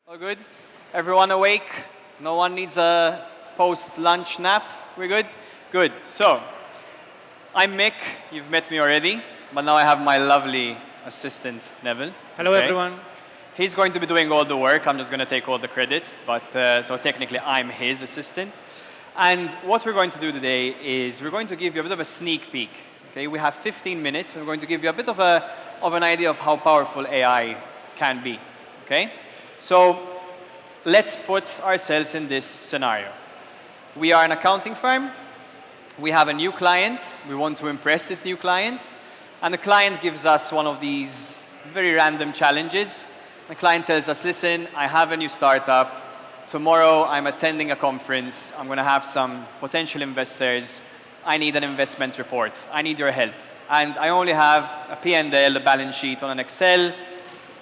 All good? Everyone awake? No one needs a post-lunch nap? We're good? Good. So, I'm Mick. You've met me already. But now I have my lovely assistant, Neville. Hello, everyone. He's going to be doing all the work. I'm just going to take all the credit. But so technically, I'm his assistant. And what we're going to do today is we're going to give you a bit of a sneak peek. Okay? We have 15 minutes, and we're going to give you a bit of an idea of how powerful AI can be. Okay? So let's put ourselves in this scenario. We are an accounting firm. We have a new client. We want to impress this new client. And the client gives us one of these very random challenges. The client tells us, listen, I have a new startup. Tomorrow I'm attending a conference. I'm going to have some potential investors. I need an investment report. I need your help. And I only have a P&L, a balance sheet on an Excel.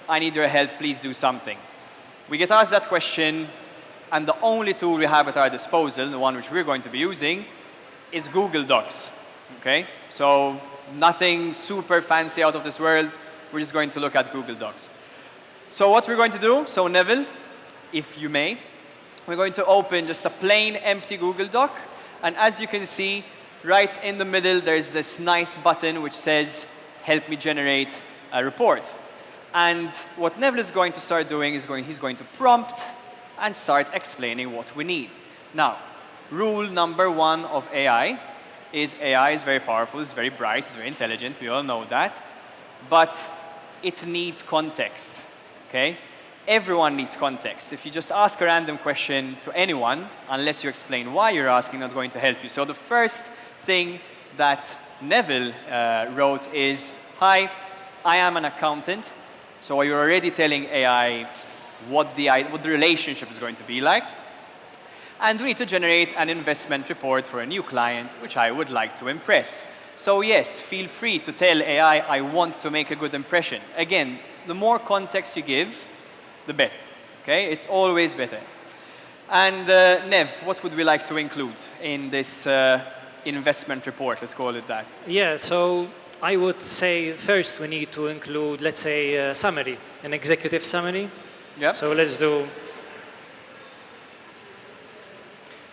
I need your help. Please do something. We get asked that question, and the only tool we have at our disposal, the one which we're going to be using, is Google Docs. Okay? So nothing super fancy out of this world. We're just going to look at Google Docs. So what we're going to do, so Neville, if you may, we're going to open just a plain empty Google Doc. And as you can see, right in the middle, there's this nice button which says, help me generate a report. And what Neville is going to start doing is he's going to prompt and start explaining what we need. Now, rule number one of AI is very powerful, it's very bright, it's very intelligent, we all know that. But it needs context, okay? Everyone needs context. If you just ask a random question to anyone, unless you explain why you're asking, not going to help you. So the first thing that Neville wrote is, hi, I am an accountant. So you're already telling AI what the relationship is going to be like. And we need to generate an investment report for a new client, which I would like to impress. So yes, feel free to tell AI, I want to make a good impression. Again, the more context you give, the better. Okay? It's always better. And Nev, what would we like to include in this investment report? Let's call it that. Yeah, so I would say first we need to include, let's say, a summary, an executive summary. Yeah. So let's do.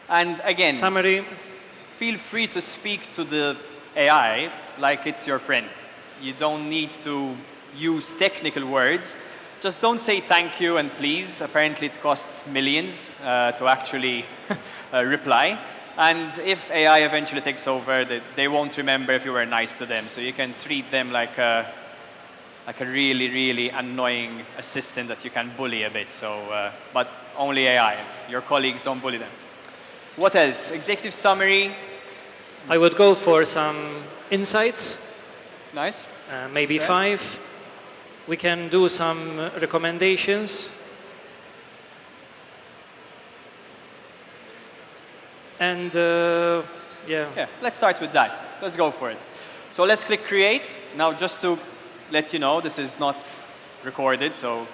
And again, summary. Feel free to speak to the AI like it's your friend. You don't need to use technical words. Just don't say thank you and please. Apparently it costs millions to actually reply. And if AI eventually takes over, they won't remember if you were nice to them. So you can treat them like a really, really annoying assistant that you can bully a bit. So, but only AI. Your colleagues don't bully them. What else? Executive summary. I would go for some insights. Nice. Maybe 5. We can do some recommendations. And yeah, let's start with that. Let's go for it. So let's click create. Now just to let you know, this is not recorded. So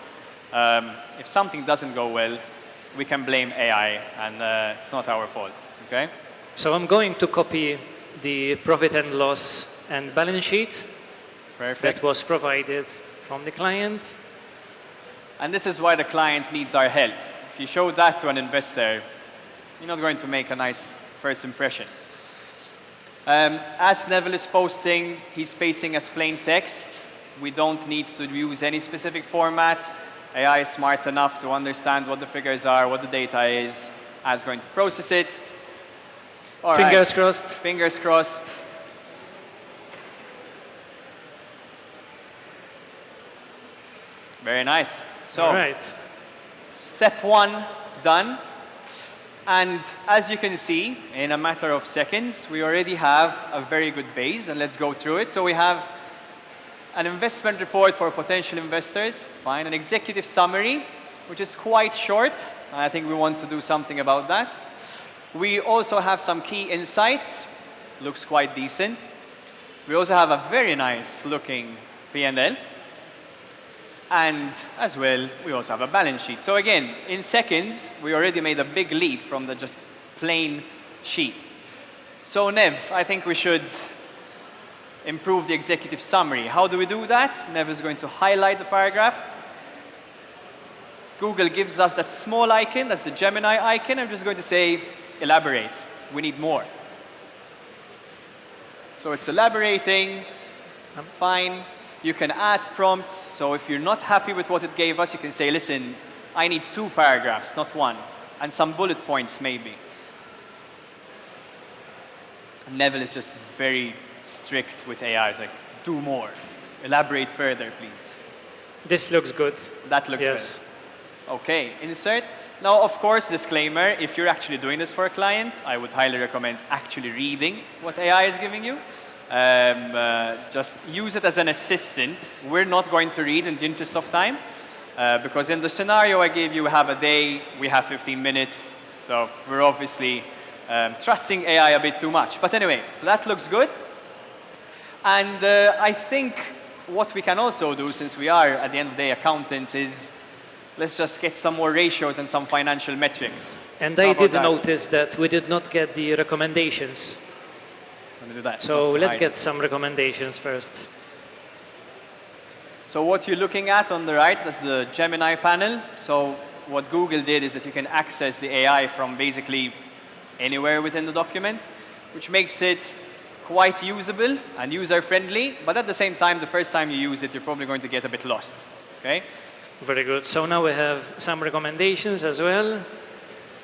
if something doesn't go well, we can blame AI and it's not our fault. Okay? So I'm going to copy the profit and loss and balance sheet. Perfect. That was provided from the client. And this is why the client needs our help. If you show that to an investor, you're not going to make a nice first impression. As Neville is posting, he's pasting as plain text. We don't need to use any specific format. AI is smart enough to understand what the figures are, what the data is, as going to process it. All Fingers crossed. Fingers crossed. Very nice. So, all right. Step 1 done. And as you can see, in a matter of seconds, we already have a very good base, and let's go through it. So we have an investment report for potential investors, fine, an executive summary, which is quite short, and I think we want to do something about that. We also have some key insights, looks quite decent. We also have a very nice looking P&L. And as well, we also have a balance sheet. So again, in seconds, we already made a big leap from the just plain sheet. So Nev, I think we should improve the executive summary. How do we do that? Nev is going to highlight the paragraph. Google gives us that small icon, that's the Gemini icon. I'm just going to say, elaborate. We need more. So it's elaborating. Fine. You can add prompts. So if you're not happy with what it gave us, you can say, listen, I need 2 paragraphs, not 1. And some bullet points, maybe. Neville is just very strict with AI. It's like, do more. Elaborate further, please. This looks good. That looks yes. good. OK, insert. Now, of course, disclaimer, if you're actually doing this for a client, I would highly recommend actually reading what AI is giving you. Just use it as an assistant. We're not going to read in the interest of time, because in the scenario I gave you, we have a day, we have 15 minutes. So we're obviously trusting AI a bit too much. But anyway, so that looks good. And I think what we can also do, since we are, at the end of the day, accountants, is let's just get some more ratios and some financial metrics. And I did notice that we did not get the recommendations. I'm gonna do that. So let's get some recommendations first. So what you're looking at on the right, that's the Gemini panel. So what Google did is that you can access the AI from basically anywhere within the document, which makes it quite usable and user-friendly. But at the same time, the first time you use it, you're probably going to get a bit lost. Okay? Very good. So now we have some recommendations as well,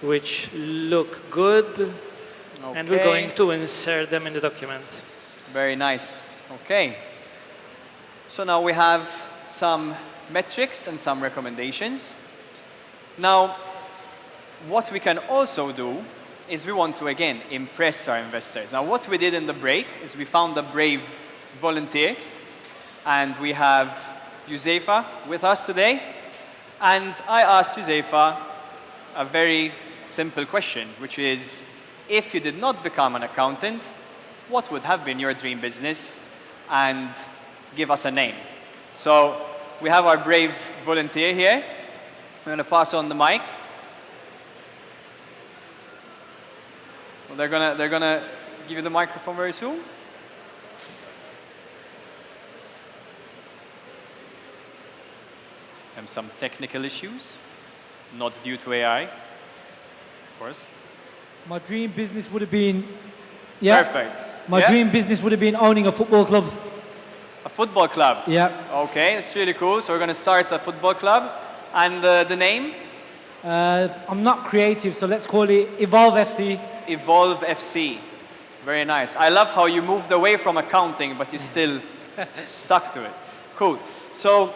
which look good. Okay. And we're going to insert them in the document. Very nice. Okay. So now we have some metrics and some recommendations. Now, what we can also do is we want to, again, impress our investors. Now, what we did in the break is we found a brave volunteer, and we have Josefa with us today. And I asked Josefa a very simple question, which is, if you did not become an accountant, what would have been your dream business? And give us a name. So we have our brave volunteer here. We're going to pass on the mic. Well, they're gonna give you the microphone very soon. And some technical issues, not due to AI, of course. My dream business would have been, yeah. Perfect. My dream business would have been owning a football club. A football club? Yeah. Okay, it's really cool. So we're going to start a football club. And the name? I'm not creative, so let's call it Evolve FC. Evolve FC. Very nice. I love how you moved away from accounting, but you still stuck to it. Cool. So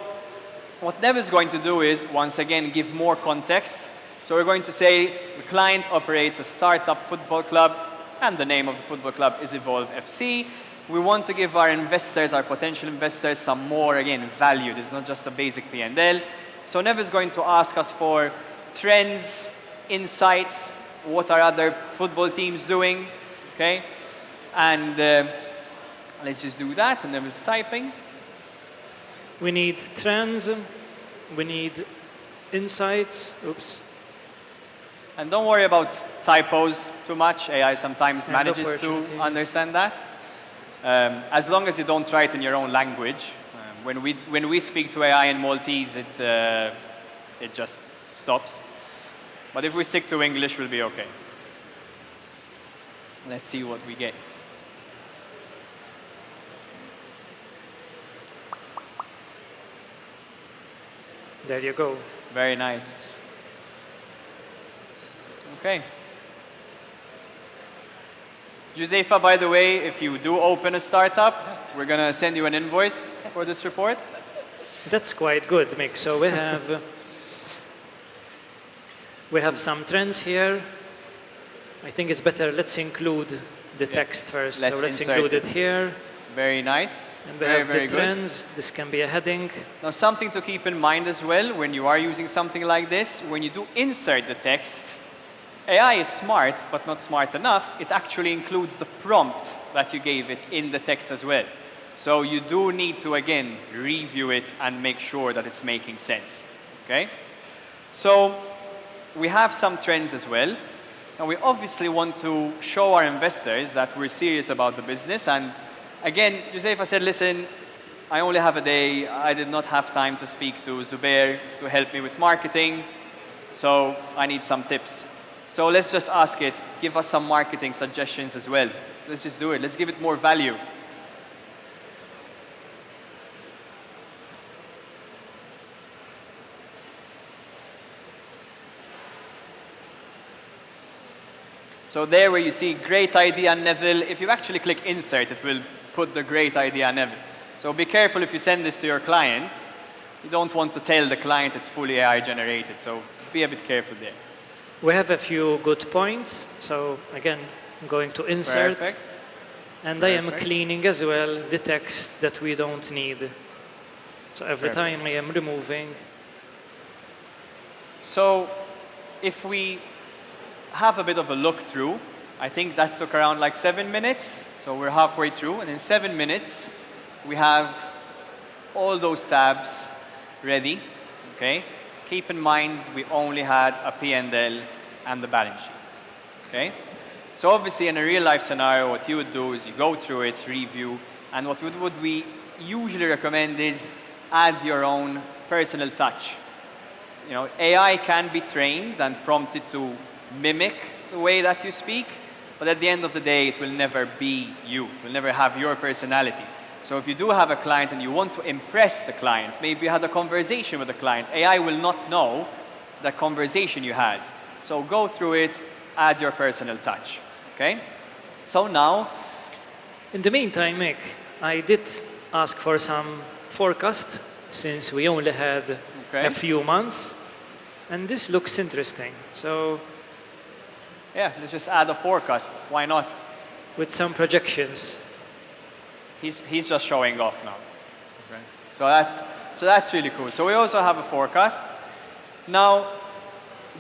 what Nev is going to do is, once again, give more context. So we're going to say the client operates a startup football club, and the name of the football club is Evolve FC. We want to give our investors, our potential investors, some more, again, value. This is not just a basic P&L. So Nev is going to ask us for trends, insights, what are other football teams doing, okay? And let's just do that, and Nev is typing. We need trends, we need insights, oops. And don't worry about typos too much. AI sometimes manages to understand that. As long as you don't try it in your own language. When we speak to AI in Maltese, it just stops. But if we stick to English, we'll be okay. Let's see what we get. There you go. Very nice. Okay. Josefa, by the way, if you do open a startup, we're going to send you an invoice for this report. That's quite good, Mick. So we have some trends here. I think it's better, let's include the text first. Let's so let's include it here. Very nice. And we have the trends. This can be a heading. Now, something to keep in mind as well, when you are using something like this, when you do insert the text, AI is smart, but not smart enough. It actually includes the prompt that you gave it in the text as well. So you do need to, again, review it and make sure that it's making sense, okay? So we have some trends as well. And we obviously want to show our investors that we're serious about the business. And again, Josefa said, listen, I only have a day. I did not have time to speak to Zubair to help me with marketing, so I need some tips. So let's just ask it, give us some marketing suggestions as well. Let's just do it. Let's give it more value. So there where you see great idea, Neville, if you actually click insert, it will put the great idea, Neville. So be careful if you send this to your client. You don't want to tell the client it's fully AI generated, so be a bit careful there. We have a few good points. So again, I'm going to insert. Perfect. And I am cleaning as well the text that we don't need. So every time I am removing. So if we have a bit of a look through, I think that took around like 7 minutes. So we're halfway through, and in 7 minutes, we have all those tabs ready, okay? Keep in mind, we only had a P&L and the balance sheet, okay? So obviously, in a real-life scenario, what you would do is you go through it, review, and what we usually recommend is add your own personal touch. You know, AI can be trained and prompted to mimic the way that you speak, but at the end of the day, it will never be you. It will never have your personality. So if you do have a client and you want to impress the client, maybe you had a conversation with the client, AI will not know the conversation you had. So go through it, add your personal touch, okay? So now... In the meantime, Mick, I did ask for some forecast since we only had a few months, and this looks interesting. So... yeah, let's just add a forecast. Why not? With some projections. He's just showing off now. Okay. So that's really cool. So we also have a forecast. Now,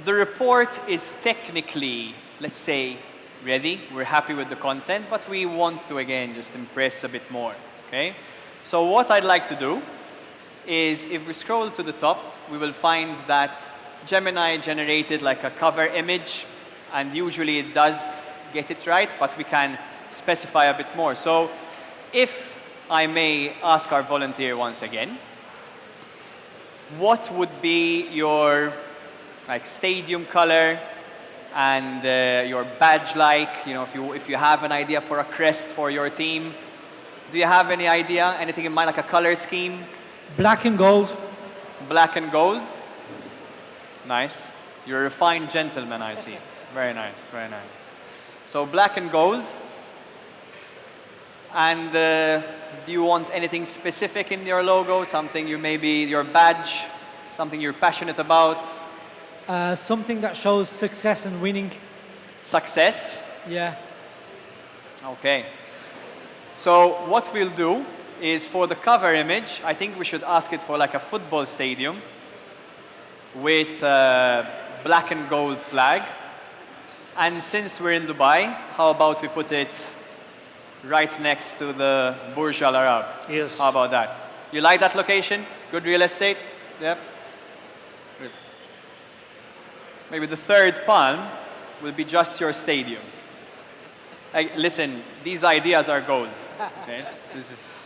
the report is technically, let's say, ready. We're happy with the content, but we want to, again, just impress a bit more. Okay? So what I'd like to do is, if we scroll to the top, we will find that Gemini generated like a cover image, and usually it does get it right, but we can specify a bit more. So if I may ask our volunteer once again, what would be your like stadium color and your badge-like? You know, if you have an idea for a crest for your team, do you have any idea? Anything in mind, like a color scheme? Black and gold. Black and gold. Nice. You're a refined gentleman, I see. Very nice, very nice. So black and gold. And do you want anything specific in your logo? Something your badge, something you're passionate about? Something that shows success and winning. Success? Yeah. Okay. So what we'll do is, for the cover image, I think we should ask it for like a football stadium with black and gold flag. And since we're in Dubai, how about we put it right next to the Burj Al Arab? Yes. How about that? You like that location? Good real estate? Yep. Good. Maybe the third palm will be just your stadium. Listen, these ideas are gold. Okay? This is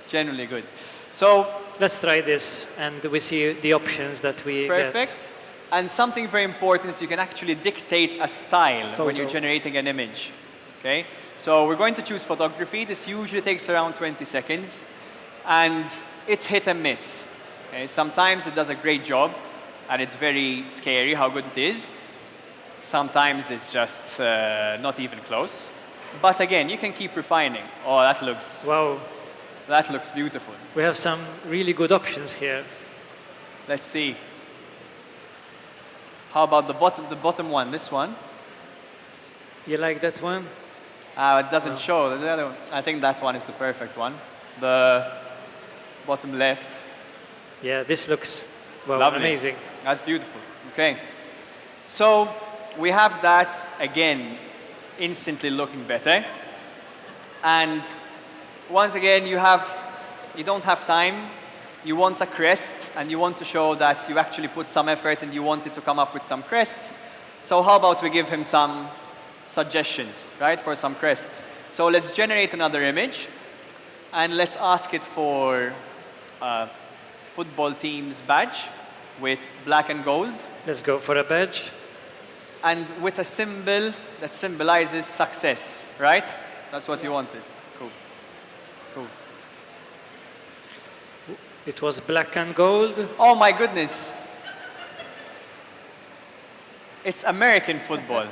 genuinely good. So let's try this, and we see the options that we perfect. get. And something very important is you can actually dictate a style Photo. when you're generating an image. Okay? So we're going to choose photography. This usually takes around 20 seconds. And it's hit and miss. Okay? Sometimes it does a great job, and it's very scary how good it is. Sometimes it's just not even close. But again, you can keep refining. Oh, that looks... Wow. That looks beautiful. We have some really good options here. Let's see. How about the bottom one, this one? You like that one? It doesn't show. The other one. I think that one is the perfect one. The bottom left. Yeah, this looks Lovely. Amazing. That's beautiful. Okay. So we have that, again, instantly looking better. And once again, you don't have time. You want a crest, and you want to show that you actually put some effort and you wanted to come up with some crests. So how about we give him some suggestions, right, for some crests. So let's generate another image. And let's ask it for a football team's badge with black and gold. Let's go for a badge. And with a symbol that symbolizes success, right? That's what you wanted. Cool. Cool. It was black and gold. Oh my goodness. It's American football.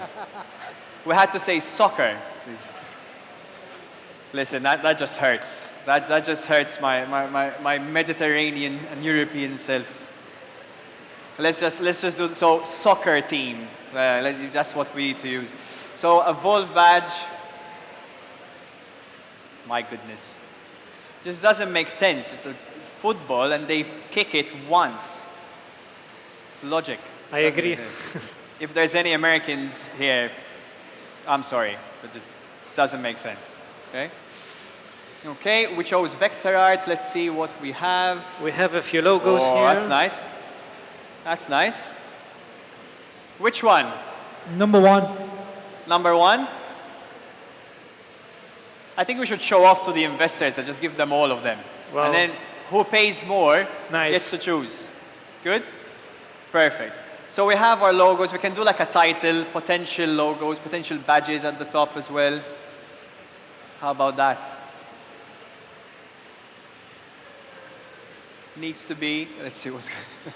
We had to say soccer. Listen, that just hurts. That just hurts my Mediterranean and European self. Let's just do, so soccer team. That's what we need to use. So a Volv badge. My goodness. Just doesn't make sense. It's a football and they kick it once. It's logic. I agree. If there's any Americans here, I'm sorry, but this doesn't make sense. Okay? Okay, we chose vector art. Let's see what we have. We have a few logos here. That's nice. That's nice. Which one? Number one. Number one? I think we should show off to the investors and just give them all of them. Wow. And then who pays more Nice. gets to choose. Good? Perfect. So we have our logos. We can do like a title, potential logos, potential badges at the top as well. How about that? Needs to be, let's see what's good.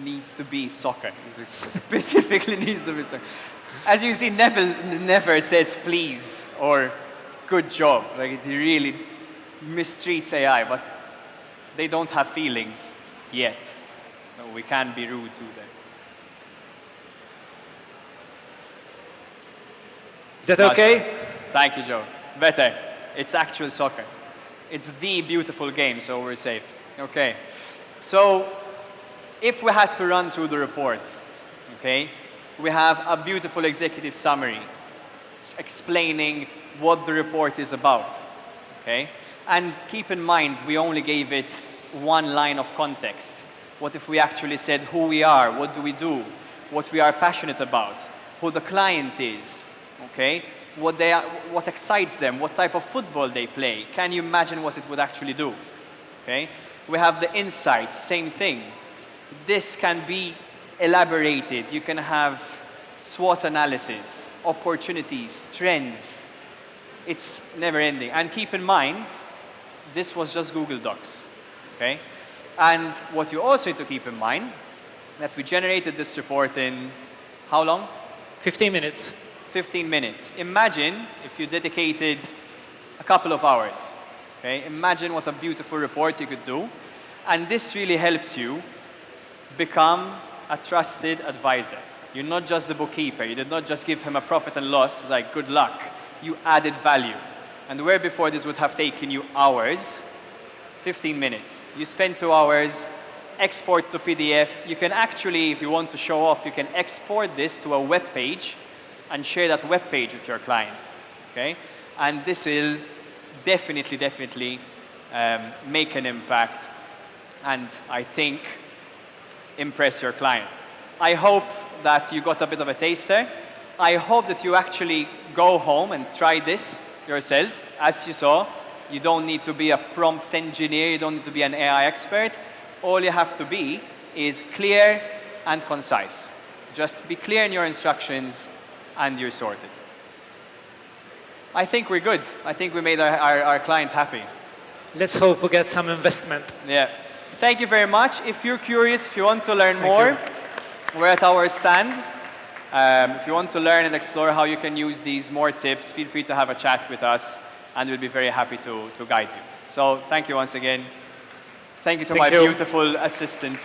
Needs to be soccer. Specifically needs to be soccer. As you see, Neville never says please or good job. Like he really mistreats AI, but they don't have feelings yet. No, we can't be rude to them. Is that okay? Thank you, Joe. Better. It's actual soccer. It's the beautiful game, so we're safe. Okay. So, if we had to run through the report, okay, we have a beautiful executive summary explaining what the report is about, okay? And keep in mind, we only gave it one line of context. What if we actually said who we are, what do we do, what we are passionate about, who the client is, okay? What excites them, what type of football they play. Can you imagine what it would actually do, okay? We have the insights, same thing. This can be elaborated. You can have SWOT analysis, opportunities, trends. It's never ending. And keep in mind, this was just Google Docs, okay? And what you also need to keep in mind, that we generated this report in how long? 15 minutes. 15 minutes. Imagine if you dedicated a couple of hours, okay? Imagine what a beautiful report you could do. And this really helps you become a trusted advisor. You're not just the bookkeeper. You did not just give him a profit and loss. It was like, good luck. You added value. And where before this would have taken you hours, 15 minutes. You spend 2 hours, export to PDF. You can actually, if you want to show off, you can export this to a web page and share that web page with your client, okay? And this will definitely make an impact and I think impress your client. I hope that you got a bit of a taster. I hope that you actually go home and try this yourself. As you saw, you don't need to be a prompt engineer, you don't need to be an AI expert. All you have to be is clear and concise. Just be clear in your instructions and you're sorted. I think we're good. I think we made our client happy. Let's hope we get some investment. Yeah. Thank you very much. If you're curious, if you want to learn more, we're at our stand. If you want to learn and explore how you can use these more tips, feel free to have a chat with us and we'll be very happy to guide you. So thank you once again. Thank you to my beautiful assistant.